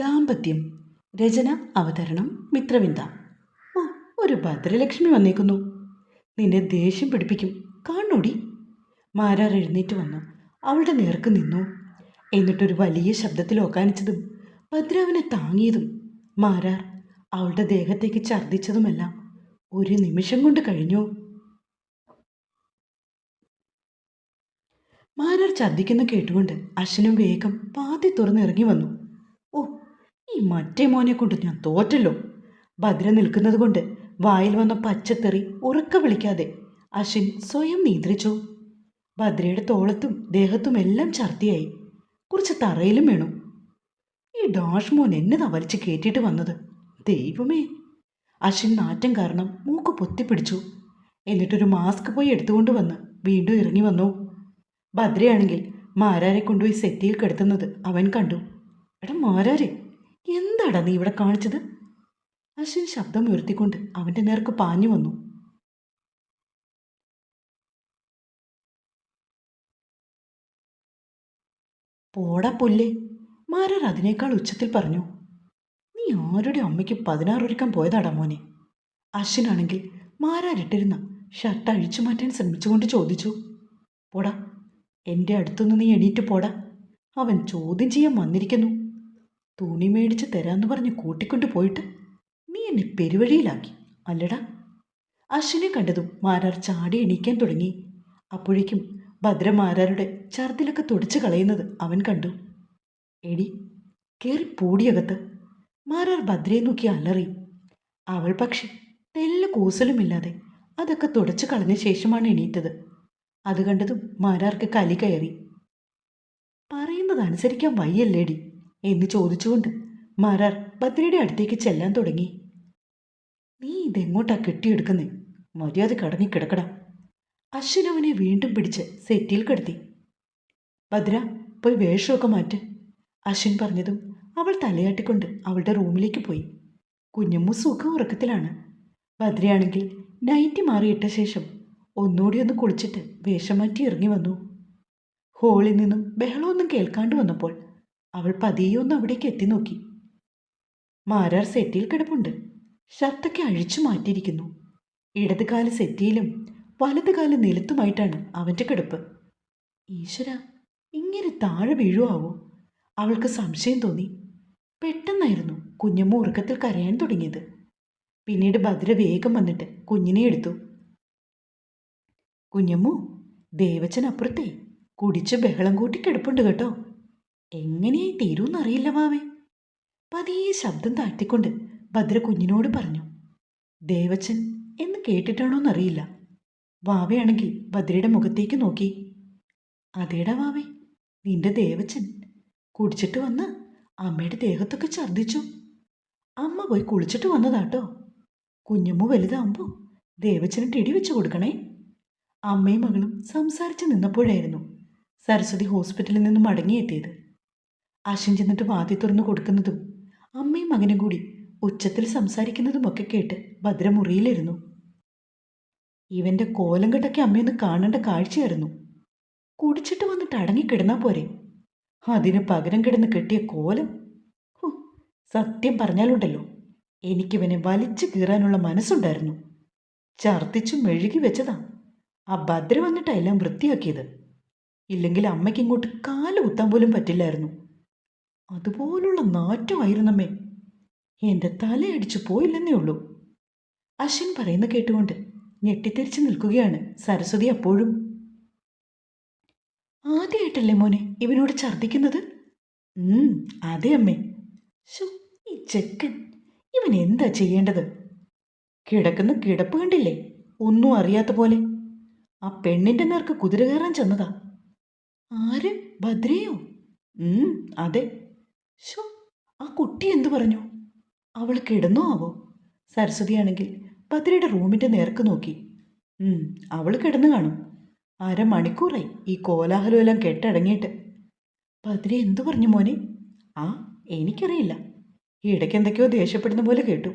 ദാമ്പത്യം. രചന അവതരണം മിത്രവിന്ദ. ഓ, ഒരു ഭദ്രലക്ഷ്മി വന്നേക്കുന്നു. നിന്നെ ദേഷ്യം പിടിപ്പിക്കും കാണൂടി. മാരാർ എഴുന്നേറ്റ് വന്നു അവളുടെ നേർക്ക് നിന്നു. എന്നിട്ടൊരു വലിയ ശബ്ദത്തിൽ ഓക്കാനിച്ചതും ഭദ്രാവിനെ താങ്ങിയതും മാരാർ അവളുടെ ദേഹത്തേക്ക് ഛർദ്ദിച്ചതുമെല്ലാം ഒരു നിമിഷം കൊണ്ട് കഴിഞ്ഞു. മാരാർ ഛർദ്ദിക്കുന്ന കേട്ടുകൊണ്ട് അശ്വനും വേഗം പാതി തുറന്നിറങ്ങി വന്നു. ഓ, ഈ മറ്റേ മോനെ കൊണ്ട് ഞാൻ തോറ്റല്ലോ. ഭദ്ര നിൽക്കുന്നത് കൊണ്ട് വായിൽ വന്ന പച്ചത്തെറി ഉറക്ക വിളിക്കാതെ അശ്വിൻ സ്വയം നിയന്ത്രിച്ചു. ഭദ്രയുടെ തോളത്തും ദേഹത്തുമെല്ലാം ഛർദിയായി. കുറച്ച് തറയിലും വീണു. ഈ ഡാഷ് മോൻ എന്നതാ വലിച്ച് കയറ്റിയിട്ട് വന്നത്. ദൈവമേ! അശ്വിൻ നാറ്റം കാരണം മൂക്ക് പൊത്തിപ്പിടിച്ചു. എന്നിട്ടൊരു മാസ്ക് പോയി എടുത്തുകൊണ്ട് വന്ന് വീണ്ടും ഇറങ്ങി വന്നു. ഭദ്രയാണെങ്കിൽ മാരാരെ കൊണ്ടുപോയി സെറ്റിയിൽ കിടത്തുന്നത് അവൻ കണ്ടു. എടാ മാരാരെ, എന്താടാ നീ ഇവിടെ കാണിച്ചത്? അശ്വിൻ ശബ്ദം ഉയർത്തിക്കൊണ്ട് അവൻ്റെ നേർക്ക് പാഞ്ഞു വന്നു. പോടാ പുല്ലേ, മാരാർ അതിനേക്കാൾ ഉച്ചത്തിൽ പറഞ്ഞു. നീ ആരുടെ അമ്മയ്ക്ക് 16 ഒരുക്കാൻ പോയതാടാ മോനെ? അശ്വിനാണെങ്കിൽ മാരാരിട്ടിരുന്ന ഷർട്ട് അഴിച്ചു മാറ്റാൻ ശ്രമിച്ചുകൊണ്ട് ചോദിച്ചു. പോടാ, എൻ്റെ അടുത്തുനിന്ന് നീ എണീറ്റ് പോടാ. അവൻ ചോദ്യം ചെയ്യാൻ വന്നിരിക്കുന്നു. തുണി മേടിച്ച് തരാമെന്ന് പറഞ്ഞ് കൂട്ടിക്കൊണ്ട് പോയിട്ട് നീ എന്നെ പെരുവഴിയിലാക്കി അല്ലടാ. അശ്വിനെ കണ്ടതും മാരാർ ചാടി എണീക്കാൻ തുടങ്ങി. അപ്പോഴേക്കും ഭദ്ര മാരാരുടെ ഛർദിലൊക്കെ തുടച്ചു കളയുന്നത് അവൻ കണ്ടു. എടി, കയറി പൂടിയകത്ത്. മാരാർ ഭദ്രയെ നോക്കി അലറി. അവൾ പക്ഷെ തെല്ല കൂസലുമില്ലാതെ അതൊക്കെ തുടച്ചു കളഞ്ഞ ശേഷമാണ് എണീറ്റത്. അത് കണ്ടതും മാരാർക്ക് കലി കയറി. പറയുന്നത് അനുസരിക്കാൻ വയ്യല്ലേടി എന്ന് ചോദിച്ചുകൊണ്ട് മാരാർ ഭദ്രയുടെ അടുത്തേക്ക് ചെല്ലാൻ തുടങ്ങി. നീ ഇതെങ്ങോട്ടാ കെട്ടിയെടുക്കുന്നേ? മര്യാദ കടങ്ങിക്കിടക്കടാ. അശ്വിൻ അവനെ വീണ്ടും പിടിച്ച് സെറ്റിയിൽ കിടത്തി. ഭദ്ര, പോയി വേഷമൊക്കെ മാറ്റ്. അശ്വിൻ പറഞ്ഞതും അവൾ തലയാട്ടിക്കൊണ്ട് അവളുടെ റൂമിലേക്ക് പോയി. കുഞ്ഞമ്മു സുഖം ഉറക്കത്തിലാണ്. ഭദ്രയാണെങ്കിൽ നൈറ്റി മാറിയിട്ട ശേഷം ഒന്നുകൂടി ഒന്ന് കുളിച്ചിട്ട് വേഷം മാറ്റി ഇറങ്ങി വന്നു. ഹോളിൽ നിന്നും ബഹളമൊന്നും കേൾക്കാണ്ട് വന്നപ്പോൾ അവൾ പതിയെ ഒന്ന് അവിടേക്ക് എത്തി നോക്കി. മാരാർ സെറ്റിയിൽ കിടപ്പുണ്ട്. ഷർട്ടൊക്കെ അഴിച്ചു മാറ്റിയിരിക്കുന്നു. ഇടത് കാല് സെറ്റിയിലും വലത് കാല് നിലത്തുമായിട്ടാണ് അവൻ്റെ കിടപ്പ്. ഈശ്വര, ഇങ്ങനെ താഴെ വീഴുവാവോ? അവൾക്ക് സംശയം തോന്നി. പെട്ടെന്നായിരുന്നു കുഞ്ഞമ്മ ഉറക്കത്തിൽ കരയാൻ തുടങ്ങിയത്. പിന്നീട് ഭദ്ര വേഗം വന്നിട്ട് കുഞ്ഞിനെ എടുത്തു. കുഞ്ഞമ്മു, ദേവച്ചൻ അപ്പുറത്തെ കുടിച്ച് ബഹളം കൂട്ടി കിടപ്പുണ്ട് കേട്ടോ. എങ്ങനെയായി തീരൂന്നറിയില്ല വാവേ. പതിയെ ശബ്ദം താഴ്ത്തിക്കൊണ്ട് ഭദ്ര കുഞ്ഞിനോട് പറഞ്ഞു. ദേവച്ചൻ എന്ന് കേട്ടിട്ടാണോന്നറിയില്ല. വാവയാണെങ്കിൽ ഭദ്രയുടെ മുഖത്തേക്ക് നോക്കി. അതേടാ വാവേ, നിന്റെ ദേവച്ചൻ കുടിച്ചിട്ട് വന്ന് അമ്മയുടെ ദേഹത്തൊക്കെ ഛർദ്ദിച്ചു. അമ്മ പോയി കുളിച്ചിട്ട് വന്നതാട്ടോ. കുഞ്ഞമ്മ വലുതാവുമ്പോൾ ദേവച്ചന് ടിടി വെച്ച് കൊടുക്കണേ. അമ്മയും മകളും സംസാരിച്ച് നിന്നപ്പോഴായിരുന്നു സരസ്വതി ഹോസ്പിറ്റലിൽ നിന്നും മടങ്ങിയെത്തിയത്. അശ്വിൻ ചെന്നിട്ട് വാതി തുറന്നു കൊടുക്കുന്നതും അമ്മയും മകനും കൂടി ഉച്ചത്തിൽ സംസാരിക്കുന്നതുമൊക്കെ കേട്ട് ഭദ്ര മുറിയിലിരുന്നു. ഇവൻ്റെ കോലം കെട്ടൊക്കെ അമ്മയൊന്ന് കാണേണ്ട കാഴ്ചയായിരുന്നു. കുടിച്ചിട്ട് വന്നിട്ട് അടങ്ങിക്കിടന്നാ പോരെ. അതിന് പകരം കിടന്ന് കെട്ടിയ കോലം. സത്യം പറഞ്ഞാലുണ്ടല്ലോ, എനിക്കിവനെ വലിച്ചു കീറാനുള്ള മനസ്സുണ്ടായിരുന്നു. ഛർദ്ദിച്ചു മെഴുകി വെച്ചതാ. ആ ഭദ്ര വന്നിട്ടാ എല്ലാം വൃത്തിയാക്കിയത്. ഇല്ലെങ്കിൽ അമ്മയ്ക്ക് ഇങ്ങോട്ട് കാല് കുത്താൻ പോലും പറ്റില്ലായിരുന്നു. അതുപോലുള്ള നാറ്റമായിരുന്നമ്മേ. എൻ്റെ തലയടിച്ചു പോയില്ലെന്നേ ഉള്ളൂ. അശ്വിൻ പറയുന്ന കേട്ടുകൊണ്ട് ഞെട്ടിത്തെറിച്ച് നിൽക്കുകയാണ് സരസ്വതി. അപ്പോഴും ആദ്യമായിട്ടല്ലേ മോനെ ഇവനോട് ഛർദ്ദിക്കുന്നത്? അതെ അമ്മേ. ഈ ചെക്കൻ, ഇവൻ എന്താ ചെയ്യേണ്ടത്? കിടക്കുന്ന കിടപ്പ് കണ്ടില്ലേ, ഒന്നും അറിയാത്ത പോലെ. ആ പെണ്ണിൻ്റെ നേർക്ക് കുതിര കയറാൻ ചെന്നതാ. ആര്? ഭദ്രയോ? അതെ. ആ കുട്ടി എന്തു പറഞ്ഞു? അവൾ കിടന്നോ ആവോ? സരസ്വതിയാണെങ്കിൽ ഭദ്രയുടെ റൂമിൻ്റെ നേർക്ക് നോക്കി. അവൾ കിടന്നു കാണും. അരമണിക്കൂറായി ഈ കോലാഹലമെല്ലാം കെട്ടടങ്ങിയിട്ട്. ഭദ്ര എന്തു പറഞ്ഞു മോനെ? എനിക്കറിയില്ല. ഇടയ്ക്ക് എന്തൊക്കെയോ ദേഷ്യപ്പെടുന്ന പോലെ കേട്ടു.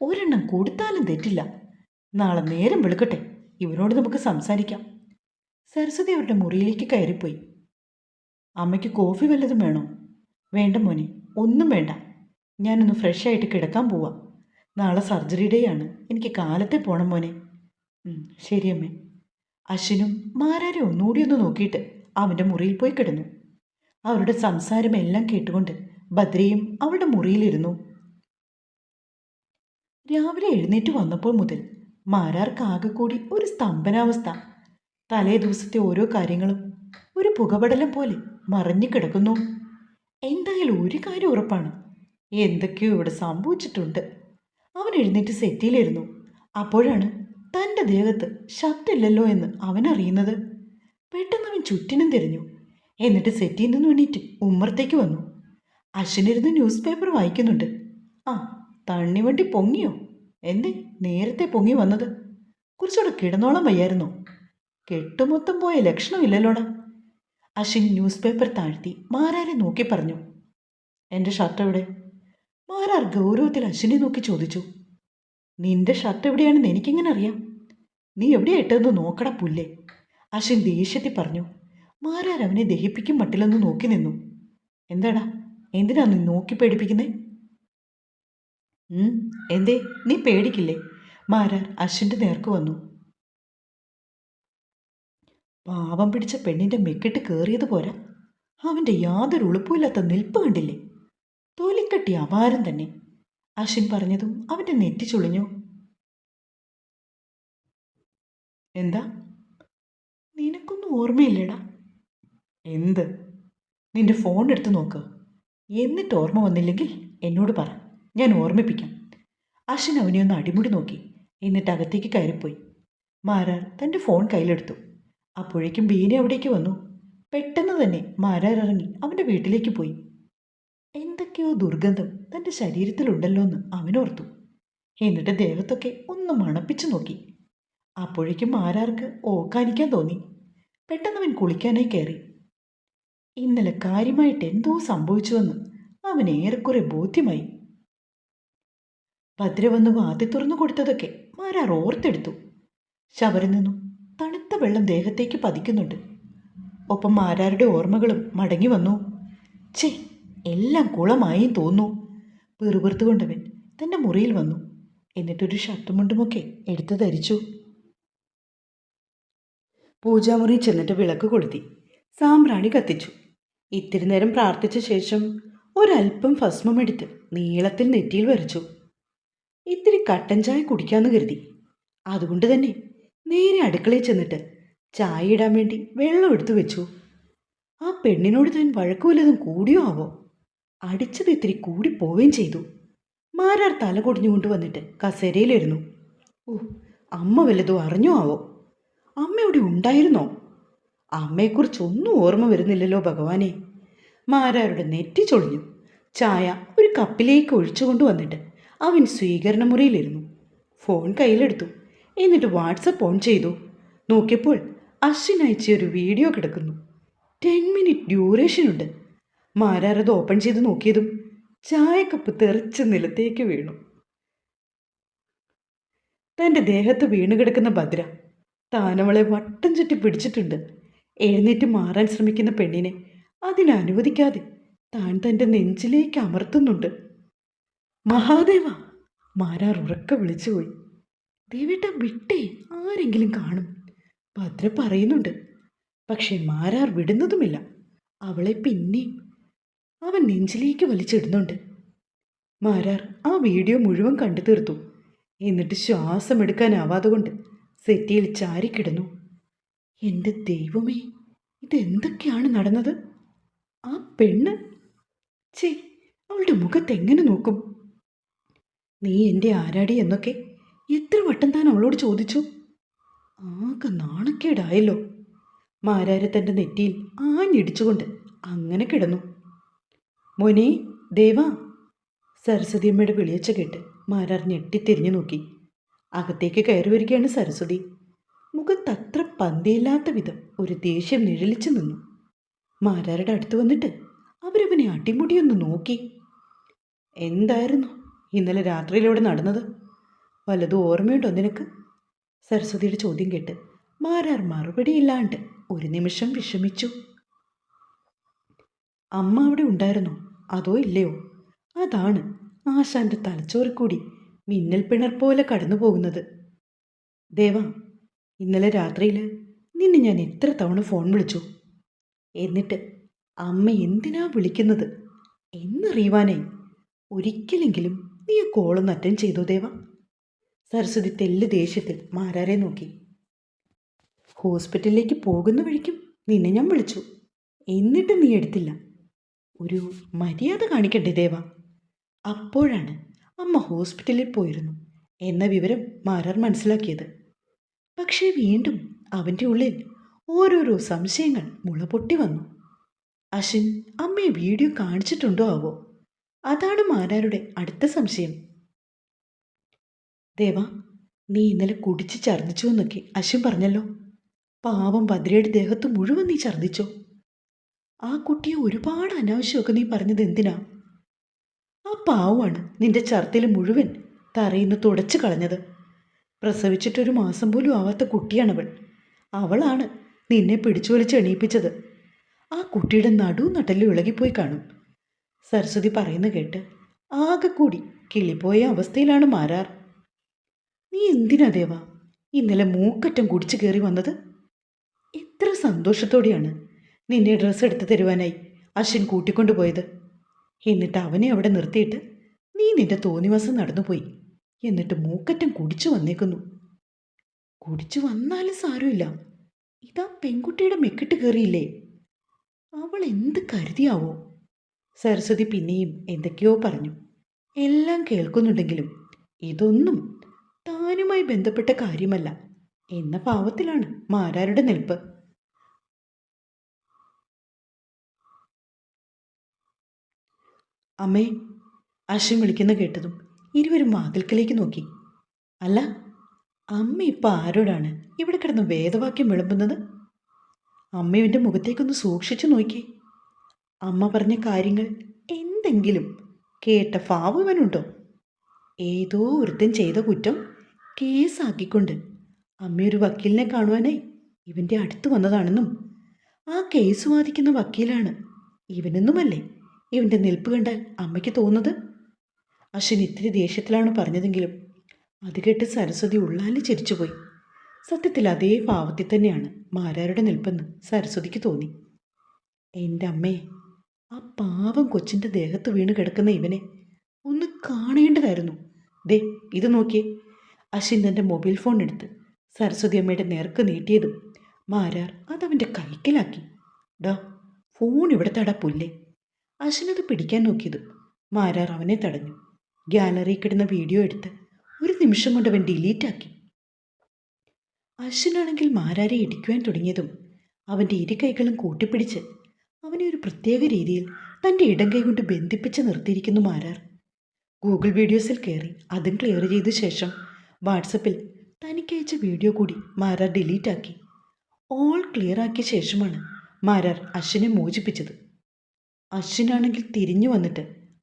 ഒരെണ്ണം കൊടുത്താലും തെറ്റില്ല. നാളെ നേരം വെളുക്കട്ടെ, ഇവനോട് നമുക്ക് സംസാരിക്കാം. സരസ്വതി അവരുടെ മുറിയിലേക്ക് കയറിപ്പോയി. അമ്മയ്ക്ക് കോഫി വല്ലതും വേണോ? വേണ്ട മോനെ, ഒന്നും വേണ്ട. ഞാനൊന്ന് ഫ്രഷ് ആയിട്ട് കിടക്കാൻ പോവാം. നാളെ സർജറി ഡേ ആണ്. എനിക്ക് കാലത്തെ പോണം മോനെ. ശരി അമ്മേ. അശ്വിനും മാരാരെ ഒന്നുകൂടി ഒന്ന് നോക്കിയിട്ട് അവൻ്റെ മുറിയിൽ പോയി കിടന്നു. അവരുടെ സംസാരമെല്ലാം കേട്ടുകൊണ്ട് ഭദ്രയും അവളുടെ മുറിയിലിരുന്നു. രാവിലെ എഴുന്നേറ്റ് വന്നപ്പോൾ മുതൽ മാരാർക്കാകെ കൂടി ഒരു സ്തംഭനാവസ്ഥ. തലേ ദിവസത്തെ ഓരോ കാര്യങ്ങളും ഒരു പുകപടലം പോലെ മറഞ്ഞു കിടക്കുന്നു. എന്തായാലും ഒരു കാര്യം ഉറപ്പാണ്, എന്തൊക്കെയോ ഇവിടെ സംഭവിച്ചിട്ടുണ്ട്. അവൻ എഴുന്നേറ്റ് സെറ്റിയിലിരുന്നു. അപ്പോഴാണ് തൻ്റെ ദേഹത്ത് ഷർട്ടില്ലല്ലോ എന്ന് അവനറിയുന്നത്. പെട്ടെന്ന് അവൻ ചുറ്റിനും തിരിഞ്ഞു. എന്നിട്ട് സെറ്റിയിൽ നിന്ന് എണീറ്റ് ഉമ്മറത്തേക്ക് വന്നു. അശ്വിനിരുന്ന് ന്യൂസ് പേപ്പർ വായിക്കുന്നുണ്ട്. ആ, തണ്ണിവണ്ടി പൊങ്ങിയോ? എന്തേ നേരത്തെ പൊങ്ങി വന്നത്? കുറച്ചുകൂടെ കിടന്നോളം വയ്യായിരുന്നോ? കെട്ടുമൊത്തം പോയ ലക്ഷണമില്ലല്ലോടാ. അശ്വിൻ ന്യൂസ് പേപ്പർ താഴ്ത്തി മാരാരെ നോക്കി പറഞ്ഞു. എൻ്റെ ഷർട്ട് എവിടെ? മാരാർ ഗൗരവത്തിൽ അശ്വിനെ നോക്കി ചോദിച്ചു. നിന്റെ ഷർട്ട് എവിടെയാണെന്ന് എനിക്കെങ്ങനെ അറിയാം? നീ എവിടെയാ ഇട്ടതെന്ന് നോക്കടാ പുല്ലേ. അശ്വിൻ ദേഷ്യത്തിൽ പറഞ്ഞു. മാരാർ അവനെ ദഹിപ്പിക്കും മട്ടിലൊന്ന് നോക്കി നിന്നു. എന്താടാ, എന്തിനാ നീ നോക്കി പേടിപ്പിക്കുന്നേ? എന്തേ, നീ പേടിക്കില്ലേ? മാരാർ അശ്വിൻ്റെ നേർക്ക് വന്നു. പാവം പിടിച്ച പെണ്ണിൻ്റെ മെക്കിട്ട് കയറിയത് പോരാ, അവൻ്റെ യാതൊരു ഉളുപ്പുമില്ലാത്ത നിൽപ്പ് കണ്ടില്ലേ? തൊലിക്കട്ടി അപാരം തന്നെ. അശ്വിൻ പറഞ്ഞതും അവൻ്റെ നെറ്റി ചുളിഞ്ഞു. എന്താ, നിനക്കൊന്നും ഓർമ്മയില്ലേടാ? എന്ത്? നിന്റെ ഫോൺ എടുത്ത് നോക്ക്. എന്നിട്ട് ഓർമ്മ വന്നില്ലെങ്കിൽ എന്നോട് പറ, ഞാൻ ഓർമ്മിപ്പിക്കാം. അശ്വിൻ അവനെ ഒന്ന് അടിമുടി നോക്കി. എന്നിട്ട് അകത്തേക്ക് കയറിപ്പോയി. മാരാർ തൻ്റെ ഫോൺ കയ്യിലെടുത്തു. അപ്പോഴേക്കും ബീന അവിടേക്ക് വന്നു. പെട്ടെന്ന് തന്നെ മാരാർ ഇറങ്ങി അവൻ്റെ വീട്ടിലേക്ക് പോയി. എന്തൊക്കെയോ ദുർഗന്ധം തൻ്റെ ശരീരത്തിലുണ്ടല്ലോ എന്ന് അവനോർത്തു. എന്നിട്ട് ദേഹത്തൊക്കെ ഒന്ന് മണപ്പിച്ചു നോക്കി. അപ്പോഴേക്കും മാരാർക്ക് ഓക്കാനിക്കാൻ തോന്നി. പെട്ടെന്ന് അവൻ കുളിക്കാനായി കയറി. ഇന്നലെ കാര്യമായിട്ട് എന്തോ സംഭവിച്ചുവെന്ന് അവൻ ഏറെക്കുറെ ബോധ്യമായി. ഭദ്ര വന്ന് വാതി തുറന്നു കൊടുത്തതൊക്കെ മാരാർ ഓർത്തെടുത്തു. ശവരിൽ നിന്നും തണുത്ത വെള്ളം ദേഹത്തേക്ക് പതിക്കുന്നുണ്ട്. ഒപ്പം മാരാരുടെ ഓർമ്മകളും മടങ്ങി വന്നു. ഛേ, എല്ലാം കുളമായി തോന്നു. പിറുപിറുത്തുകൊണ്ടവൻ തൻ്റെ മുറിയിൽ വന്നു. എന്നിട്ടൊരു ഷർട്ടും മുണ്ടുമൊക്കെ എടുത്തു ധരിച്ചു. പൂജാമുറി ചെന്നിട്ട് വിളക്ക് കൊളുത്തി സാമ്പ്രാണി കത്തിച്ചു. ഇത്തിരി നേരം പ്രാർത്ഥിച്ച ശേഷം ഒരൽപ്പം ഭസ്മം എടുത്ത് നീളത്തിൽ നെറ്റിയിൽ വരച്ചു. ഇത്തിരി കട്ടൻ ചായ കുടിക്കാമെന്ന് കരുതി. അതുകൊണ്ട് തന്നെ നേരെ അടുക്കളയിൽ ചെന്നിട്ട് ചായ ഇടാൻ വേണ്ടി വെള്ളം എടുത്തു വെച്ചു. ആ പെണ്ണിനോട് താൻ വഴക്കു വല്ലതും കൂടിയോ ആവോ? അടിച്ചത് ഇത്തിരി കൂടിപ്പോവുകയും ചെയ്തു. മാരാർ തല കൊടിഞ്ഞുകൊണ്ട് വന്നിട്ട് കസേരയിലിരുന്നു. ഓ, അമ്മ വല്ലതും അറിഞ്ഞോ ആവോ? അമ്മ ഇവിടെ ഉണ്ടായിരുന്നോ? അമ്മയെക്കുറിച്ചൊന്നും ഓർമ്മ വരുന്നില്ലല്ലോ ഭഗവാനെ. മാരാരുടെ നെറ്റി ചൊളിഞ്ഞു. ചായ ഒരു കപ്പിലേക്ക് ഒഴിച്ചുകൊണ്ട് വന്നിട്ട് അവൻ സ്വീകരണ മുറിയിലിരുന്നു. ഫോൺ കയ്യിലെടുത്തു. എന്നിട്ട് വാട്സപ്പ് ഓൺ ചെയ്തു. നോക്കിയപ്പോൾ അശ്വിൻ അയച്ച ഒരു വീഡിയോ കിടക്കുന്നു. 10 മിനിറ്റ് ഡ്യൂറേഷനുണ്ട്. മാരാരത് ഓപ്പൺ ചെയ്ത് നോക്കിയതും ചായക്കപ്പ് തെറിച്ച് നിലത്തേക്ക് വീണു. തൻ്റെ ദേഹത്ത് വീണ് കിടക്കുന്ന ഭദ്ര താനവളെ വട്ടം ചുറ്റി പിടിച്ചിട്ടുണ്ട്. എഴുന്നേറ്റ് മാറാൻ ശ്രമിക്കുന്ന പെണ്ണിനെ അതിനനുവദിക്കാതെ താൻ തൻ്റെ നെഞ്ചിലേക്ക് അമർത്തുന്നുണ്ട്. മഹാദേവ! മാരാർ ഉറക്കെ വിളിച്ചുപോയി. ദേവേട്ട വിട്ടേ, ആരെങ്കിലും കാണും. ഭദ്ര പറയുന്നുണ്ട്. പക്ഷെ മാരാർ വിടുന്നതുമില്ല. അവളെ പിന്നെയും അവൻ നെഞ്ചിലേക്ക് വലിച്ചിടുന്നുണ്ട്. മാരാർ ആ വീഡിയോ മുഴുവൻ കണ്ടു തീർത്തു. എന്നിട്ട് ശ്വാസമെടുക്കാനാവാതെ കൊണ്ട് സെറ്റിയിൽ ചാരിക്കിടന്നു. എൻ്റെ ദൈവമേ, ഇതെന്തൊക്കെയാണ് നടന്നത്? ആ പെണ്ണ്, ചേ, അവളുടെ മുഖത്തെങ്ങനെ നോക്കും? നീ എൻ്റെ ആരാടി എന്നൊക്കെ എത്ര വട്ടം താൻ അവളോട് ചോദിച്ചു? ആകെ നാണക്കേടായല്ലോ. മാരാരെ തൻ്റെ നെറ്റിയിൽ ആഞ്ഞിടിച്ചുകൊണ്ട് അങ്ങനെ കിടന്നു. മോനെ ദേവാ! സരസ്വതിയമ്മയുടെ വിളിയച്ച കേട്ട് മാരാർ ഞെട്ടിത്തിരിഞ്ഞു നോക്കി. അകത്തേക്ക് കയറി വരികയാണ് സരസ്വതി. മുഖത്തത്ര പന്തിയില്ലാത്ത വിധം ഒരു ദേഷ്യം നിഴലിച്ചു നിന്നു. മാരാരുടെ അടുത്ത് വന്നിട്ട് അവരവനെ അടിമുടിയൊന്ന് നോക്കി. എന്തായിരുന്നു ഇന്നലെ രാത്രിയിലൂടെ നടന്നത്? വല്ലതും ഓർമ്മയുണ്ടോ നിനക്ക്? സരസ്വതിയുടെ ചോദ്യം കേട്ട് മാരാർ മറുപടിയില്ലാണ്ട് ഒരു നിമിഷം വിഷമിച്ചു. അമ്മ അവിടെ ഉണ്ടായിരുന്നോ അതോ ഇല്ലയോ? അതാണ് ആശാന്റെ തലച്ചോറിൽ കൂടി മിന്നൽ പിണർ പോലെ കടന്നു പോകുന്നത്. ദേവ, ഇന്നലെ രാത്രിയിൽ നിന്നെ ഞാൻ എത്ര തവണ ഫോൺ വിളിച്ചു. എന്നിട്ട് അമ്മ എന്തിനാ വിളിക്കുന്നത് എന്നറിയുവാനായി ഒരിക്കലെങ്കിലും നീ ആ കോളൊന്ന് അറ്റൻഡ് ചെയ്തോ ദേവ? സരസ്വതി തെല്ല് ദേഷ്യത്തിൽ മാരാരെ നോക്കി. ഹോസ്പിറ്റലിലേക്ക് പോകുന്ന വഴിക്കും നിന്നെ ഞാൻ വിളിച്ചു, എന്നിട്ട് നീ എടുത്തില്ല. ഒരു മര്യാദ കാണിക്കണ്ടേ ദേവ? അപ്പോഴാണ് അമ്മ ഹോസ്പിറ്റലിൽ പോയിരുന്നു എന്ന വിവരം മാരാർ മനസ്സിലാക്കിയത്. പക്ഷേ വീണ്ടും അവൻ്റെ ഉള്ളിൽ ഓരോരോ സംശയങ്ങൾ മുളപൊട്ടി വന്നു. അശ്വിൻ അമ്മയെ വീഡിയോ കാണിച്ചിട്ടുണ്ടോ ആവോ? അതാണ് മാരാരുടെ അടുത്ത സംശയം. ദേവ, നീ ഇന്നലെ കുടിച്ച് ഛർദ്ദിച്ചു എന്നൊക്കെ അശ്വിൻ പറഞ്ഞല്ലോ. പാവം ഭദ്രയുടെ ദേഹത്ത് മുഴുവൻ നീ ഛർദ്ദിച്ചോ? ആ കുട്ടിയെ ഒരുപാട് അനാവശ്യമൊക്കെ നീ പറഞ്ഞത് എന്തിനാ? ആ പാവമാണ് നിന്റെ ഛർദ്ദിൽ മുഴുവൻ തറയിന്ന് തുടച്ചു കളഞ്ഞത്. പ്രസവിച്ചിട്ടൊരു മാസം പോലും ആവാത്ത കുട്ടിയാണവൾ. അവളാണ് നിന്നെ പിടിച്ചു വലിച്ച് എണീപ്പിച്ചത്. ആ കുട്ടിയുടെ നടുനട്ടല് ഇളകിപ്പോയി കാണും. സരസ്വതി പറയുന്ന കേട്ട് ആകെ കൂടി കിളിപ്പോയ അവസ്ഥയിലാണ് മാരാർ. നീ എന്തിനാ ദേവാ ഇന്നലെ മൂക്കറ്റം കുടിച്ചു കയറി വന്നത്? എത്ര സന്തോഷത്തോടെയാണ് നിന്നെ ഡ്രസ്സ് എടുത്ത് തരുവാനായി അശ്വിൻ കൂട്ടിക്കൊണ്ടുപോയത്. എന്നിട്ട് അവനെ അവിടെ നിർത്തിയിട്ട് നീ നിന്റെ തോന്നിവാസം നടന്നുപോയി. എന്നിട്ട് മൂക്കറ്റം കുടിച്ചു വന്നേക്കുന്നു. കുടിച്ചു വന്നാലും സാരമില്ല, ഇതാ പെൺകുട്ടിയുടെ മെക്കിട്ട് കയറിയില്ലേ? അവൾ എന്ത് കരുതിയാവോ? സരസ്വതി പിന്നെയും എന്തൊക്കെയോ പറഞ്ഞു. എല്ലാം കേൾക്കുന്നുണ്ടെങ്കിലും ഇതൊന്നും താനുമായി ബന്ധപ്പെട്ട കാര്യമല്ല എന്ന ഭാവത്തിലാണ് മാരാരുടെ നിൽപ്പ്. അമ്മേ, അശ്വിൻ വിളിക്കുന്ന കേട്ടതും ഇരുവരും വാതിൽക്കലേക്ക് നോക്കി. അല്ല, അമ്മ ഇപ്പം ആരോടാണ് ഇവിടെ കിടന്ന് വേദവാക്യം വിളമ്പുന്നത്? അമ്മയുടെ മുഖത്തേക്കൊന്ന് സൂക്ഷിച്ചു നോക്കി. അമ്മ പറഞ്ഞ കാര്യങ്ങൾ എന്തെങ്കിലും കേട്ട ഭാവവനുണ്ടോ? ഏതോ ഒരുത്തൻ ചെയ്ത കുറ്റം കേസാക്കിക്കൊണ്ട് അമ്മയൊരു വക്കീലിനെ കാണുവാനായി ഇവൻ്റെ അടുത്ത് വന്നതാണെന്നും ആ കേസ് വാദിക്കുന്ന വക്കീലാണ് ഇവനെന്നുമല്ലേ ഇവൻ്റെ നിൽപ്പ് കണ്ടാൽ അമ്മയ്ക്ക് തോന്നുന്നത്? അശ്വിൻ ഇത്തിരി ദേഷ്യത്തിലാണ് പറഞ്ഞതെങ്കിലും അത് കേട്ട് സരസ്വതി ഉള്ളാലി ചിരിച്ചുപോയി. സത്യത്തിൽ അതേ ഭാവത്തിൽ തന്നെയാണ് മാരാരുടെ നിൽപ്പെന്ന് സരസ്വതിക്ക് തോന്നി. എൻ്റെ അമ്മേ, ആ പാവം കൊച്ചിൻ്റെ ദേഹത്ത് വീണ് കിടക്കുന്ന ഇവനെ ഒന്ന് കാണേണ്ടതായിരുന്നു. ദേ ഇത് നോക്കിയേ. അശ്വിൻ തൻ്റെ മൊബൈൽ ഫോൺ എടുത്ത് സരസ്വതി അമ്മയുടെ നേർക്ക് നീട്ടിയതും മാരാർ അതവൻ്റെ കൈക്കലാക്കി. ഡാ, ഫോൺ ഇവിടെ തടാ പുല്ലേ. അശ്വിനത് പിടിക്കാൻ നോക്കിയതും മാരാർ അവനെ തടഞ്ഞു. ഗ്യാലറിയിൽ കിടന്ന വീഡിയോ എടുത്ത് ഒരു നിമിഷം കൊണ്ട് അവൻ ഡിലീറ്റാക്കി. അശ്വിനാണെങ്കിൽ മാരാരെ ഇടിക്കുവാൻ തുടങ്ങിയതും അവൻ്റെ ഇരു കൈകളും കൂട്ടിപ്പിടിച്ച് അവനെ ഒരു പ്രത്യേക രീതിയിൽ തൻ്റെ ഇടം കൈ കൊണ്ട് ബന്ധിപ്പിച്ച് നിർത്തിയിരിക്കുന്നു മാരാർ. ഗൂഗിൾ വീഡിയോസിൽ കയറി അതും ക്ലിയർ ചെയ്ത ശേഷം വാട്സപ്പിൽ തനിക്കയച്ച വീഡിയോ കൂടി മാരാർ ഡിലീറ്റാക്കി. ഓൾ ക്ലിയർ ആക്കിയ ശേഷമാണ് മാരാർ അശ്വിനെ മോചിപ്പിച്ചത്. അശ്വിനാണെങ്കിൽ തിരിഞ്ഞു വന്നിട്ട്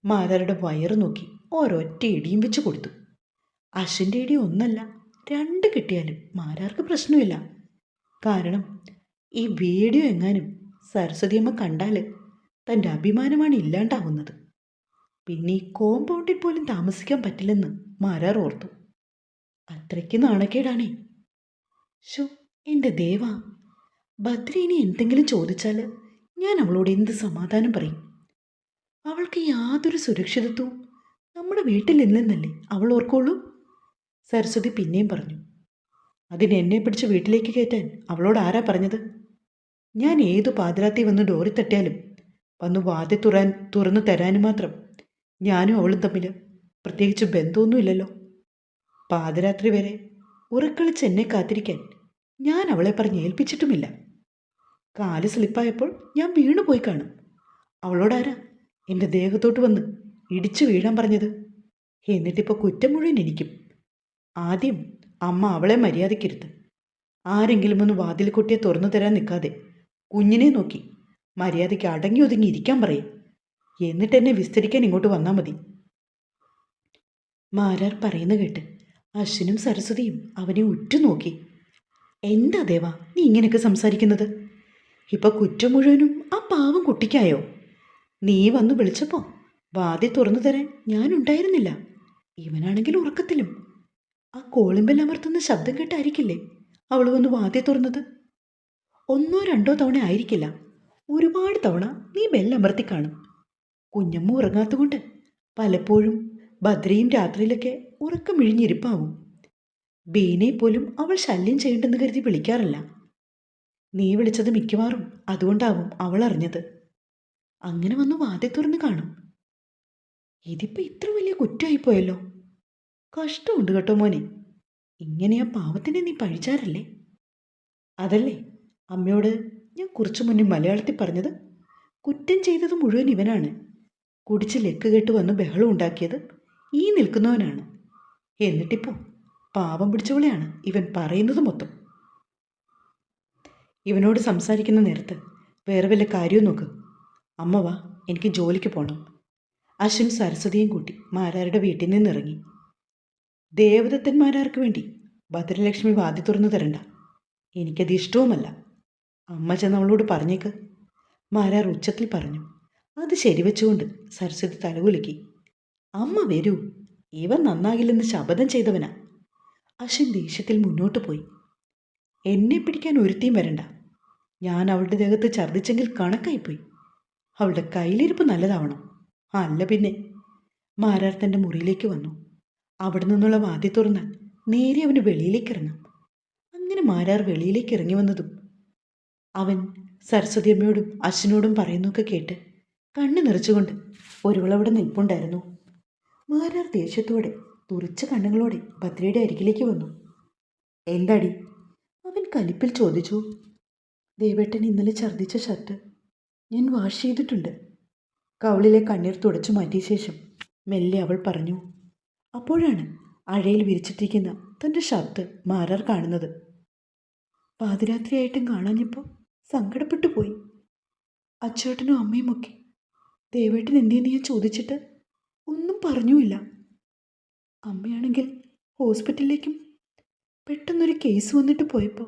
മാരാരുടെ വയറ് നോക്കി ഒരൊറ്റ ഇടിയും വെച്ച് കൊടുത്തു. അശ്വിൻ്റെ ഇടി ഒന്നല്ല 2 കിട്ടിയാലും മാരാർക്ക് പ്രശ്നമില്ല. കാരണം ഈ വീഡിയോ എങ്ങാനും സരസ്വതിയമ്മ കണ്ടാൽ തൻ്റെ അഭിമാനമാണ് ഇല്ലാണ്ടാവുന്നത്. പിന്നെ ഈ കോമ്പൗണ്ടിൽ പോലും താമസിക്കാൻ പറ്റില്ലെന്ന് മാരാർ ഓർത്തു. അത്രയ്ക്ക് നാണക്കേടാണേ. ഷോ, എൻ്റെ ദേവാ, ഭദ്ര ഇനി എന്തെങ്കിലും ചോദിച്ചാൽ ഞാൻ അവളോട് എന്ത് സമാധാനം പറയും? അവൾക്ക് യാതൊരു സുരക്ഷിതത്വവും നമ്മുടെ വീട്ടിലില്ലെന്നല്ലേ അവൾ ഓർക്കുള്ളൂ. സരസ്വതി പിന്നെയും പറഞ്ഞു. അതിന് എന്നെ പിടിച്ച് വീട്ടിലേക്ക് കയറ്റാൻ അവളോട് ആരാ പറഞ്ഞത്? ഞാൻ ഏതു പാതിരാത്തി വന്ന് ഡോറി തട്ടിയാലും വന്ന് വാതിൽ തുറന്നു തരാനും മാത്രം ഞാനും അവളും തമ്മിൽ പ്രത്യേകിച്ച് ബന്ധമൊന്നുമില്ലല്ലോ. പാതിരാത്രി വരെ ഉറക്കളിച്ച് എന്നെ കാത്തിരിക്കാൻ ഞാൻ അവളെ പറഞ്ഞ് ഏൽപ്പിച്ചിട്ടുമില്ല. കാല് സ്ലിപ്പായപ്പോൾ ഞാൻ വീണുപോയി കാണും. അവളോടാരാ എൻ്റെ ദേഹത്തോട്ട് വന്ന് ഇടിച്ചു വീഴാൻ പറഞ്ഞത്? എന്നിട്ടിപ്പോൾ കുറ്റം മുഴുവൻ എനിക്കും. ആദ്യം അമ്മ അവളെ മര്യാദയ്ക്കിരുത്ത്. ആരെങ്കിലും ഒന്ന് വാതിൽ കൊട്ടിയെ തുറന്നു തരാൻ നിൽക്കാതെ കുഞ്ഞിനെ നോക്കി മര്യാദയ്ക്ക് അടങ്ങി ഒതുങ്ങി ഇരിക്കാൻ പറയും. എന്നിട്ട് എന്നെ വിസ്തരിക്കാൻ ഇങ്ങോട്ട് വന്നാൽ മതി. മാരാർ പറയുന്ന കേട്ട് അശ്വിനും സരസ്വതിയും അവനെ ഉറ്റുനോക്കി. എന്താ ദേവാ നീ ഇങ്ങനെയൊക്കെ സംസാരിക്കുന്നത്? ഇപ്പൊ കുറ്റം മുഴുവനും ആ പാവം കുട്ടിക്കായോ? നീ വന്നു വിളിച്ചപ്പോൾ വാതിൽ തുറന്നു തരാൻ ഞാനുണ്ടായിരുന്നില്ല. ഇവനാണെങ്കിൽ ഉറക്കത്തിലും. ആ കോളിമ്പൽ അമർത്തുന്ന ശബ്ദം കേട്ടായിരിക്കില്ലേ അവൾ വന്ന് വാതിൽ തുറന്നത്. ഒന്നോ രണ്ടോ തവണ ആയിരിക്കില്ല, ഒരുപാട് തവണ നീ ബെല്ലമർത്തി കാണും. കുഞ്ഞമ്മ ഉറങ്ങാത്തതുകൊണ്ട് പലപ്പോഴും ഭദ്രയും രാത്രിയിലൊക്കെ ഉറക്കം മിഴിഞ്ഞിരിപ്പാവും. ബീനെ പോലും അവൾ ശല്യം ചെയ്യണ്ടെന്ന് കരുതി വിളിക്കാറില്ല. നീ വിളിച്ചത് മിക്കവാറും അതുകൊണ്ടാവും അവൾ അറിഞ്ഞത്. അങ്ങനെ വന്ന് വാതിൽ തുറന്ന് കാണും. ഇതിപ്പോൾ ഇത്ര വലിയ കുറ്റമായിപ്പോയല്ലോ. കഷ്ടമുണ്ട് കേട്ടോ മോനെ. ഇങ്ങനെയാ പാവത്തിനെ നീ പഴിച്ചാരല്ലേ. അതല്ലേ അമ്മയോട് ഞാൻ കുറച്ചു മുന്നേ മലയാളത്തിൽ പറഞ്ഞത്. കുറ്റം ചെയ്തത് മുഴുവൻ ഇവനാണ്. കുടിച്ച് ലെക്ക് കെട്ട് വന്ന് ബഹളം ഉണ്ടാക്കിയത് ഈ നിൽക്കുന്നവനാണ്. എന്നിട്ടിപ്പോൾ പാവം പിടിച്ചവളെയാണ് ഇവൻ പറയുന്നത് മൊത്തം. ഇവനോട് സംസാരിക്കുന്ന നേരത്ത് വേറെ വല്ല കാര്യവും നോക്ക്. അമ്മ വാ, എനിക്ക് ജോലിക്ക് പോകണം. അശ്വിൻ സരസ്വതിയും കൂട്ടി മാരാരുടെ വീട്ടിൽ നിന്നിറങ്ങി. ദേവദത്തന്മാരാർക്ക് വേണ്ടി ഭദ്രലക്ഷ്മി വാതി തുറന്നു തരണ്ട. എനിക്കത് ഇഷ്ടവുമല്ല. അമ്മ ചെന്ന് അവളോട് പറഞ്ഞേക്ക്. മാരാർ ഉച്ചത്തിൽ പറഞ്ഞു. അത് ശരിവെച്ചുകൊണ്ട് സരസ്വതി തലകുലുക്കി. അമ്മ വരൂ, ഇവൻ നന്നാകില്ലെന്ന് ശപഥം ചെയ്തവനാ. അശ്വിൻ ദേഷ്യത്തിൽ മുന്നോട്ട് പോയി. എന്നെ പിടിക്കാൻ ഒരുത്തിയും വരണ്ട. ഞാൻ അവളുടെ ദേഹത്ത് ഛർദ്ദിച്ചെങ്കിൽ കണക്കായിപ്പോയി. അവളുടെ കയ്യിലിരിപ്പ് നല്ലതാവണം. അല്ല പിന്നെ. മാരാർ തൻ്റെ മുറിയിലേക്ക് വന്നു. അവിടെ നിന്നുള്ള വാതി തുറന്നാൽ നേരെ അവന് വെളിയിലേക്ക് ഇറങ്ങാം. അങ്ങനെ മാരാർ വെളിയിലേക്ക് ഇറങ്ങി വന്നതും അവൻ സരസ്വതി അമ്മയോടും അശ്വിനോടും പറയുന്നൊക്കെ കേട്ട് കണ്ണു നിറച്ചുകൊണ്ട് ഒരുവളവിടെ നിൽപ്പുണ്ടായിരുന്നു. മാരാർ ദേഷ്യത്തോടെ തുറിച്ച കണ്ണുകളോടെ ഭദ്രയുടെ അരികിലേക്ക് വന്നു. എന്താടി? അവൻ കലിപ്പിൽ ചോദിച്ചു. ദേവേട്ടൻ ഇന്നലെ ഛർദ്ദിച്ച ഷർട്ട് ഞാൻ വാഷ് ചെയ്തിട്ടുണ്ട്. കവളിലെ കണ്ണീർ തുടച്ചു മാറ്റിയ ശേഷം മെല്ലെ അവൾ പറഞ്ഞു. അപ്പോഴാണ് അഴയിൽ വിരിച്ചിട്ടിരിക്കുന്ന തൻ്റെ ഷർട്ട് മാരാർ കാണുന്നത്. പാതിരാത്രിയായിട്ടും കാണാഞ്ഞപ്പോൾ സങ്കടപ്പെട്ടു പോയി. അച്ചേട്ടനും അമ്മയുമൊക്കെ ദേവേട്ടൻ എന്തിയെന്ന് ഞാൻ ചോദിച്ചിട്ട് ഒന്നും പറഞ്ഞുമില്ല. അമ്മയാണെങ്കിൽ ഹോസ്പിറ്റലിലേക്കും പെട്ടെന്നൊരു കേസ് വന്നിട്ട് പോയപ്പോൾ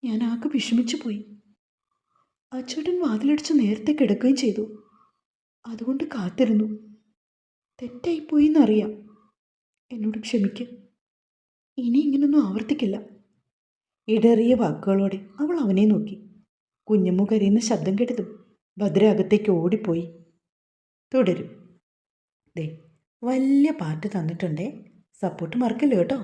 ഞാൻ ആകെ വിഷമിച്ചു പോയി. അച്ചേട്ടൻ വാതിലടിച്ച് നേരത്തെ കിടക്കുകയും ചെയ്തു. അതുകൊണ്ട് കാത്തിരുന്നു. തെറ്റായിപ്പോയി എന്നറിയാം. എന്നോട് ക്ഷമിക്ക്. ഇനി ഇങ്ങനൊന്നും ആവർത്തിക്കില്ല. ഇടറിയ വാക്കുകളോടെ അവൾ അവനെ നോക്കി. കുഞ്ഞമ്മു കരയുന്ന ശബ്ദം കേട്ടതും ഭദ്ര അകത്തേക്ക് ഓടിപ്പോയി. തുടരും. ദേ വലിയ പാട്ട് തന്നിട്ടുണ്ടേ. സപ്പോർട്ട് മറക്കില്ല കേട്ടോ.